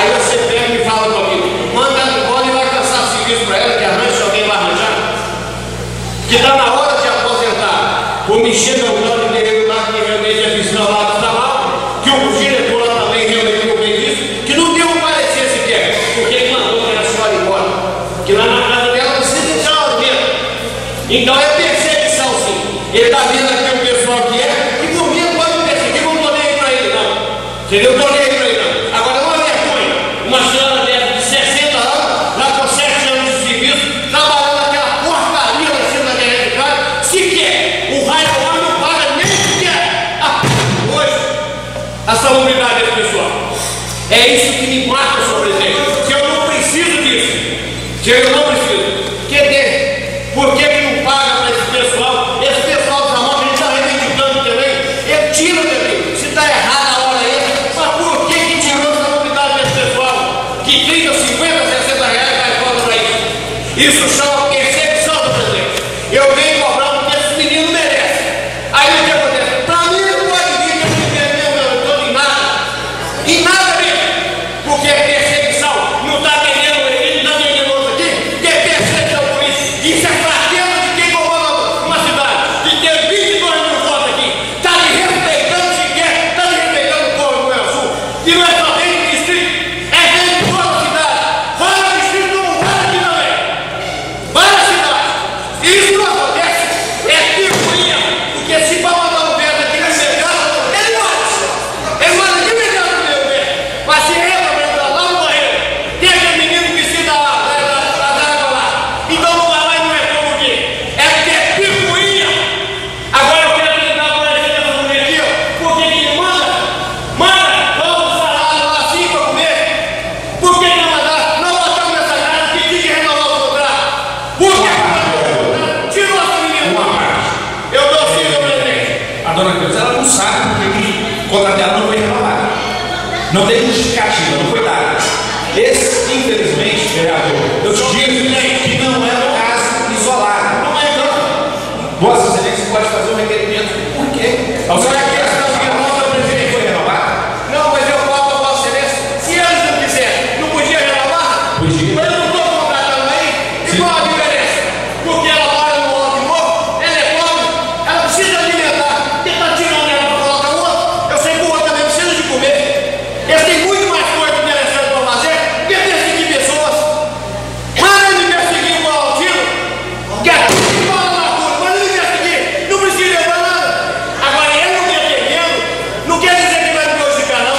Aí você pega e fala comigo, manda ela embora e vai caçar serviço para ela, que arranja, alguém vai arranjar. Que está na hora de aposentar. Como me chega o tal de terreno lá, que realmente é fiscal lá do trabalho, que o diretor lá também realmente não fez isso, que não deu um parecer sequer, porque ele mandou que a senhora embora. Que lá na casa dela precisa deixar ela dentro. Então é perseguição, sim. Ele está vendo aqui o pessoal que é, e por mim pode me perseguir, não estou nem aí para ele, não. Entendeu? Estou nem aí para ele, não. Agora, não é vergonha. Uma senhora dessa de 60 anos, lá com 7 anos de serviço, trabalhando naquela porcaria lá em cima da internet de casa, sequer o raio lá não paga nem sequer hoje a salubridade desse pessoal. É isso que me mata, senhor presidente. Que eu não preciso disso. Que eu não preciso. Por que não paga para esse pessoal? Esse pessoal da mão, a gente está reivindicando também. Ele tira dele. Se está errado a hora aí, mas por que tirou essa novidade desse pessoal? Que 30, 50, 60 reais vai fora para isso. Isso chama perseguição do presidente. Eu venho cobrar porque esse menino merece. Aí o que acontece? Para mim não pode vir que eu não entendeu meu todo em nada. Em nada mesmo. Porque é perseguição. Não está entendendo ele, não está entendendo outro aqui. Que é perseguição por isso. Isso é fraqueza de quem comanda uma cidade. Que tem 22 mil votos aqui. Está desrespeitando sequer. Está desrespeitando o povo do Rio Sul. Que não é só dentro do distrito. É dentro de toda a cidade. Fora do distrito não vai aqui também. Vai na cidade. Isso não acontece. É picuinha. Porque se vai mandar o vento aqui no mercado, ele manda. Ele manda aqui no mercado do meu vento. Mas se entra lá no banheiro, tem aquele menino que se dá água lá. Então não vai lá e não é como que. É porque é picuinha. Agora eu quero te dar uma olhada nessa mulher aqui, ó. Porque ele manda, vamos o salário lá assim para comer. Por que não mandar? Não botamos nessa casa que tem que renovar o contrato. Por que não mandar? Tirou essa menina. Eu dou sim, meu presidente. A dona Cleusa, ela não sabe porque o contrato dela não foi renovado. Não tem justificativa, não foi dada. Esse, infelizmente, vereador, eu te digo que não é um caso isolado. Não é não. Vossa Excelência pode fazer um requerimento. Por quê? Não é questão de renova, presidente. Foi renovado? Não, mas eu falo para Vossa Excelência. Se eles não quiserem, não podia renovar? Podia. Mas eu não estou contratando aí. E qual a diferença? Porque ela mora no outro morro, ela é pobre, ela precisa alimentar. Quem está tirando ela para colocar o outro? Eu sei que o outro também precisa de comer. Eles têm muito mais coisa interessante para fazer que perseguir pessoas. Manda ele me perseguir igual ao tiro. Que é tudo igual na rua. Manda ele me perseguir. Não precisa levar nada. Agora ele não me atendendo, não quer dizer que vai me prejudicar, não.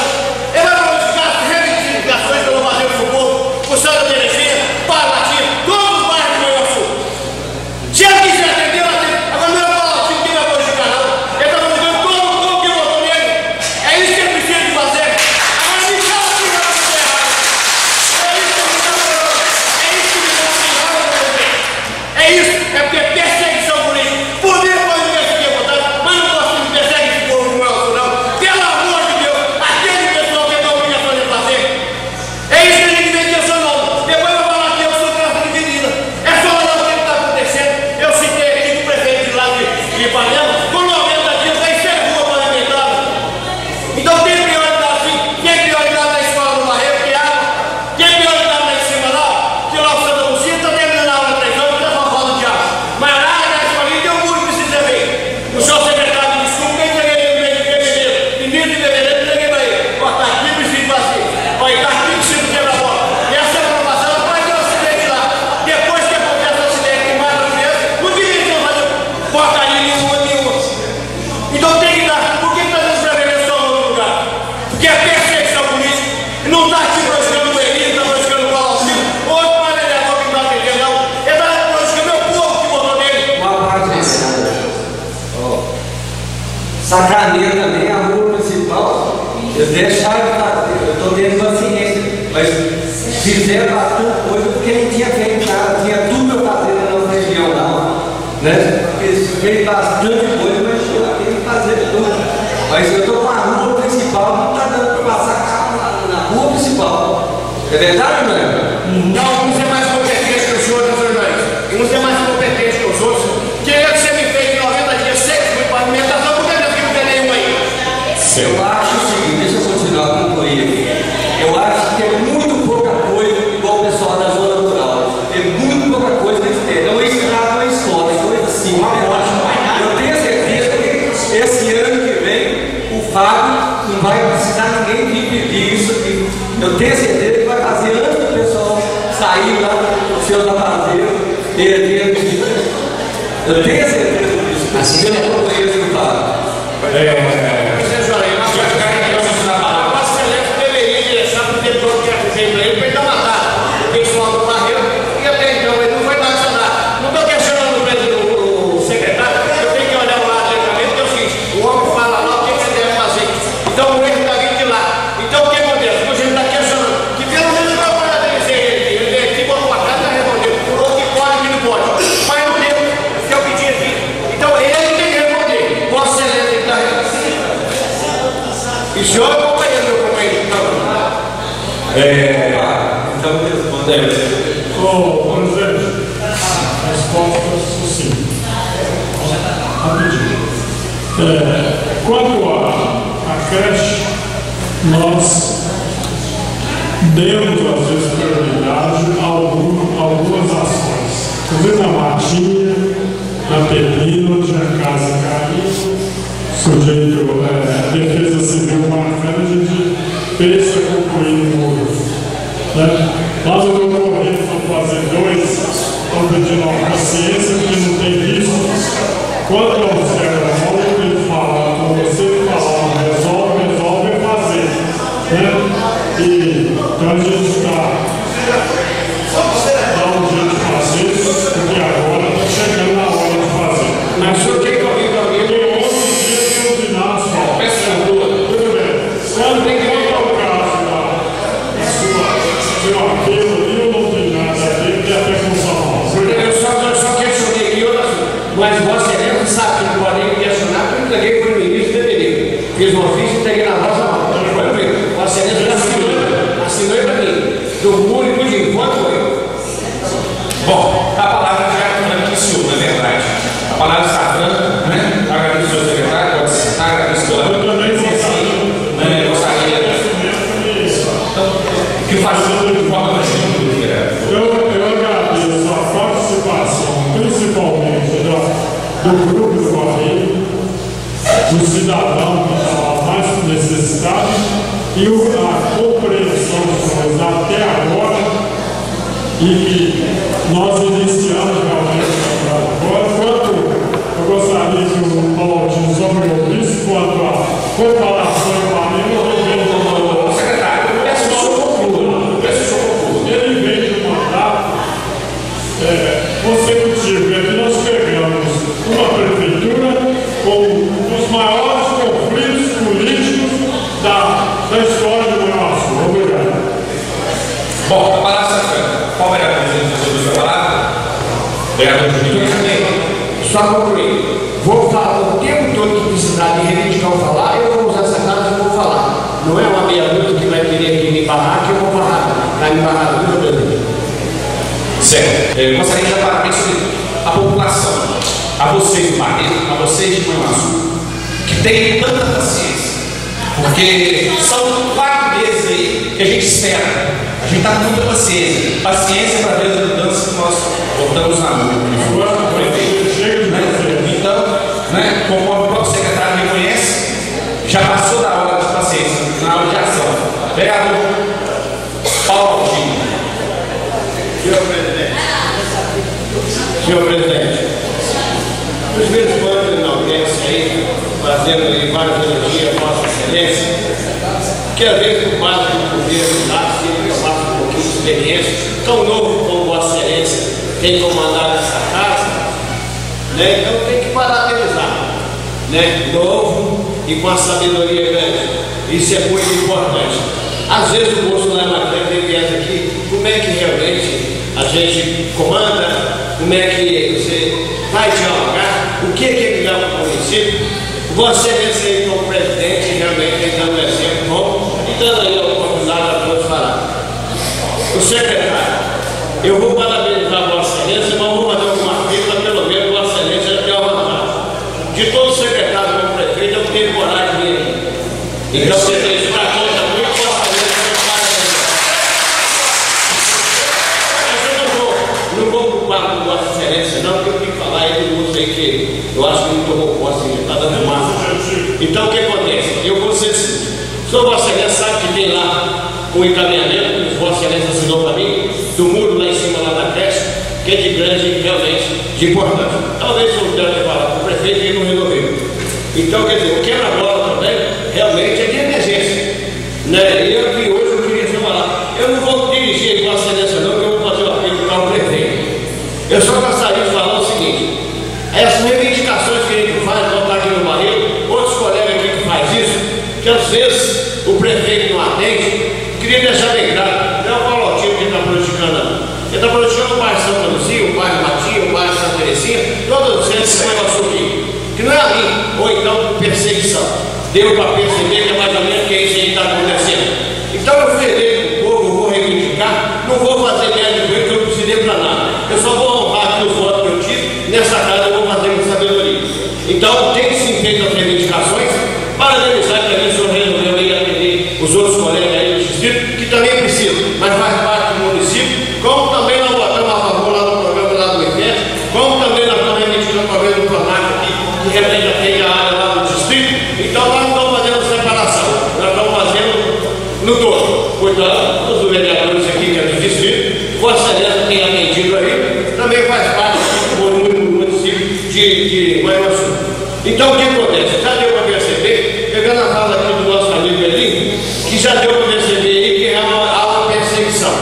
Ele vai prejudicar as reivindicações que eu vou fazer para o povo, para o Santa Terezinha, para a Latina, todos os bairros do Rio Sul. Se ele quiser atender, ela atende. Agora não é para o Latina que vai prejudicar, não. Ele está prejudicando todo o povo que votou nele. É isso que ele precisa de fazer. Agora me fala que não vai ser errado. É isso, é porque é perseguição política. Poder pode me perseguir, vontade, mas não posso me perseguir esse povo no Rio Sul, não. Pelo amor de Deus, aquele pessoal que tem a obrigação de fazer. É isso que a gente vem questionando. Depois eu vou falar que eu sou trato de menina. É só olhar o que está acontecendo. Eu citei aqui que o prefeito de lá de Ipanema, com 90 dias, aí sem rua pavimentada. Então tem prioridade sim. Tem prioridade na escola do Barreiro, que é água. Tem prioridade lá em cima lá, que lá o Santa Lucia está terminando a aula 3 anos, está só falta de água. Mas lá na escolinha tem um muro que precisa ver. O senhor secretário de desculpa, quem entreguei no mês de fevereiro? Início de fevereiro, entreguei para ele. Ó, tá aqui, precisa fazer. Olha, tá aqui, precisa quebrar a bola. E a semana passada vai ter um acidente lá. Depois que acontece o acidente que mata as crianças, não devia fazer porcaria nenhuma. Então tem que dar. Por que está dando fevereiro só no outro lugar? Porque é perseguição política. Não está aqui buscando o Eli, está buscando o Paulo Silva. Outro mais vereador que não está atendendo, não. Ele está buscando o meu povo que votou nele. Uma parte desse sacaneia também a rua municipal. Eles deixaram de fazer, eu estou tendo paciência, mas fizeram bastante coisa porque não tinha feito nada, tinha tudo para fazer na nossa região, não. Né? Eles fez bastante coisa, mas tem que fazer tudo. Mas eu estou com a rua principal, não está dando para passar carro na rua principal. É verdade, não é? Não, uns é mais competente que os outros, uns é mais competente que os outros. Queria que você me fez em 90 dias 6 foi para alimentação, por que não tem nenhum aí? Eu acho o seguinte, deixa eu continuar a concluir. Eu acho que é muito Eu tenho certeza que vai fazer antes do pessoal sair lá do seu apartamento, perder a vida. Eu tenho certeza disso. Assim eu não conheço o fato. A Excelência deveria deixar para o diretor que arrumei para ele dar uma data. O pessoal do Barreiro, e até então ele não foi nada nada. Não estou questionando o secretário, eu tenho que olhar o lado diretamente, que é o seguinte: o homem fala lá o que você deve fazer. Então o erro está vindo de lá. Então o que acontece? Você está questionando, que pelo menos não pode dizer ele vem aqui, bota uma carta e respondeu. Por outro que pode, que não pode. Mas não tem, que é o que tinha aqui. Então ele tem que responder. Vossa Excelência está respondendo. E o senhor acompanhando meu companheiro, então. Então respondendo. Presidente, resposta sucinta. Rapidinho. Quanto à creche, nós demos, às vezes, prioridade a algumas ações. Talvez na Matinha, na Pepina, onde a casa caiu, sujeito, a Defesa Civil marcando, a gente fez a concluir no muro. Nós no Rio vamos fazer 2, estamos pedindo uma paciência, porque não tem visto. Quando eu observo a mão, ele fala, quando você falar, resolve é fazer. E então a gente está dando um jeito de fazer isso, porque agora está chegando na hora de fazer. Mas o senhor tem que ouvir para mim. Tem 11 dias de usinar só. Tudo bem. Quando tem que ir ao caso da sua seu apelo ali, eu não tenho nada a ver, que até com São Paulo. Eu só questionei aqui, mas Vossa Excelência sabe que não pode questionar, porque eu entreguei para o ministro Federico. Fiz um ofício e entreguei na vossa mão. Vossa Excelência já assinou para mim. Do único de enquanto eu. Bom, a palavra já é senhor, na verdade. A palavra está franca, né? Agradeço ao senhor secretário, pode sentar, agradeço pela. Eu também gostaria que fazendo de forma mais simples. Eu agradeço a participação, principalmente do grupo do Barreiro, do cidadão que estava mais necessitado, e a compreensão de nós até agora, e que nós iniciamos realmente agora. Quanto eu gostaria que o Paulo só me ouvisse quanto a comparação com a minha, eu venho do secretário, peço que o senhor conclua. ele vem de um mandato consecutivo, e aqui nós pegamos uma prefeitura com os maiores conflitos políticos da história do Manaus. Obrigado. Bom, a palavra está franca. Qual era a presidente sobre a sua palavra? Vereador Juninho. Só concluir. Vou falar o tempo todo que precisar de reivindicar ou falar, eu vou usar essa casa e vou falar. Não é uma meia-noite que vai querer que me barrar, que eu vou barrar. Vai me barrar, viu, presidente? Certo. Eu gostaria de dar parabéns sobre a população, a vocês do Barreiro, a vocês de Manaus, que têm tanta paciência. Porque são 4 meses aí que a gente espera. A gente está com muita paciência. Paciência para ver as mudanças que nós botamos na mão. Então, conforme o próprio secretário reconhece, já passou da hora de paciência, na hora de ação. Vereador Paulo Coutinho. Senhor presidente, os meus planos na audiência aí, fazendo aí várias elogios a Vossa Excelência, que às vezes o base do governo lá, sempre eu faço um pouquinho de experiência, tão novo como Vossa Excelência tem comandado essa casa, né? Então tem que parabenizar, né? Novo e com a sabedoria grande. Isso é muito importante. Às vezes o Bolsonaro ele viesse aqui, como é que realmente a gente comanda, como é que você vai dialogar, o que é que ele dá para o município. Vossa Excelência aí como presidente realmente tem dando um exemplo bom e dando aí a oportunidade a todos falar. O secretário, eu vou parabenizar Vossa Excelência, mas vou fazer alguma coisa, pelo menos Vossa Excelência já tem uma vantagem. De todos os secretários como prefeito, eu tenho coragem de vir aqui. Então você tem isso para todos, muito Vossa Excelência. Não vou ocupar com Vossa Excelência, não, porque eu tenho que falar aí do moço aí que eu acho que não tomou posse, está dando massa. Então o que acontece? Eu vou ser assim. O senhor Vossa Excelência sabe que tem lá o encaminhamento que Vossa Excelência assinou para mim, do muro lá em cima, lá na creche, que é de grande, realmente, de importância. Talvez eu tenha que falar para o prefeito e ele não resolveu. Então, quer dizer, o quebra-bola também, realmente é de emergência. Né? E eu que hoje eu queria falar, eu não vou dirigir Vossa Excelência não, que eu vou fazer o apelo para o prefeito. Eu só gostaria de falar o seguinte, essas reivindicações que a gente faz, como está aqui no Barreiro, outros colegas aqui que faz isso, que às vezes o prefeito não atende, queria deixar bem claro, não é o Paulotino que está prejudicando, não. Ele está prejudicando o bairro Santa Luzia, o bairro Matinho, o bairro Santa Terezinha, todos eles que negócio aqui, que não é a mim, ou então perseguição. Deu para perceber que é mais ou menos que é isso aí que está acontecendo. Então eu falei com o povo, eu vou reivindicar, não vou fazer médico com ele, que eu não precisei para nada. Eu só vou honrar aqui os votos que eu tive, nessa casa eu vou fazer com sabedoria. Então tem sim feito as reivindicações, parabenizar que a gente resolveu aí atender os outros colegas aí do distrito, que também precisam, mas faz parte do município, como também nós botamos a favor lá no programa lá do IFES, como também nós estamos reivindicando o programa do Pronac aqui, que realmente atende a área lá do distrito. Então nós não estamos fazendo separação, nós estamos fazendo no todo. Portanto, os vereadores aqui que é do distrito, Vossa Excelência tem atendido aí, também faz parte do município de Manhuaçu. Então o que acontece? Já deu para perceber, pegando a fala aqui do nosso amigo Elinho, que já deu para perceber aí que há uma perseguição.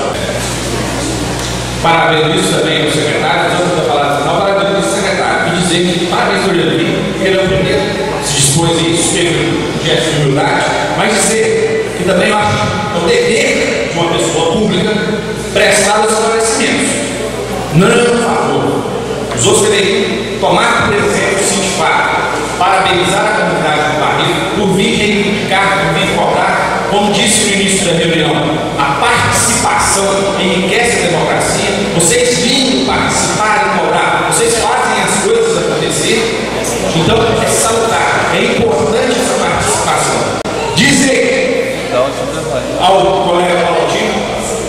Parabenizo também o secretário, antes da palavra final, parabenizo o secretário, e dizer que parabéns ao Elinho, porque ele é o primeiro que se dispôs a isso, teve um gesto de humildade, mas dizer que também eu acho é o dever de uma pessoa pública prestar os esclarecimentos. Não é um favor. Os outros deveriam tomar por exemplo o sindicato, parabenizar a comunidade do Barreiro por vir reivindicar, por vir cobrar, como disse no início da reunião, a participação enriquece a democracia. Vocês vinham participar e cobrar, vocês fazem as coisas acontecer. Então é salutar, é importante essa participação. Dizer ao colega Paulotino,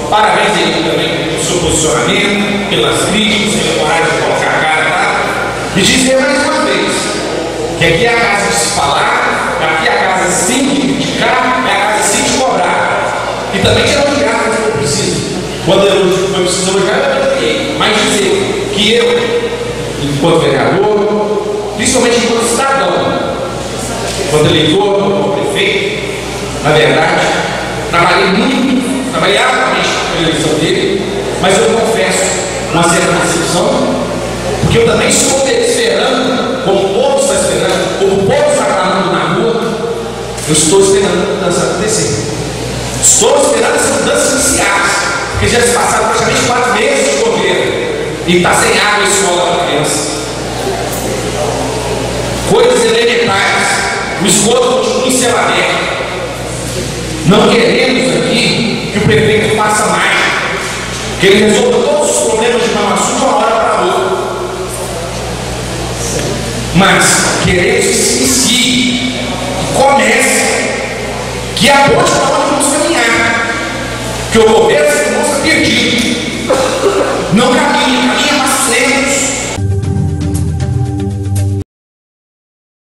parabéns aí também pelo seu posicionamento, pelas críticas, pela coragem de colocar a cara, tá? E dizer mais uma vez que aqui é a casa de se falar, aqui é a casa sim de criticar, é a casa sim de cobrar. E também de elogiar quando for preciso. Quando eu preciso elogiar, eu elogiei. Mas dizer que eu, enquanto vereador, principalmente enquanto cidadão, enquanto eleitor, enquanto prefeito, na verdade, trabalhei muito, trabalhei arduamente na eleição dele, mas eu confesso uma certa decepção, porque eu também estou esperando, como o povo está esperando, como o povo está clamando na rua, eu estou esperando a mudança acontecer. Estou esperando essa mudança iniciar, porque já se passaram praticamente 4 meses de governo e está sem água e escola para criança. Coisas elementares, o esgoto continua em céu aberto. Não queremos aqui que o prefeito faça mais, que ele resolva todos os problemas de Manhuaçu de uma hora para outra. Mas queremos que se inicie, que comece, que aponte para onde vamos caminhar, que o governo se mostra perdido, não caminha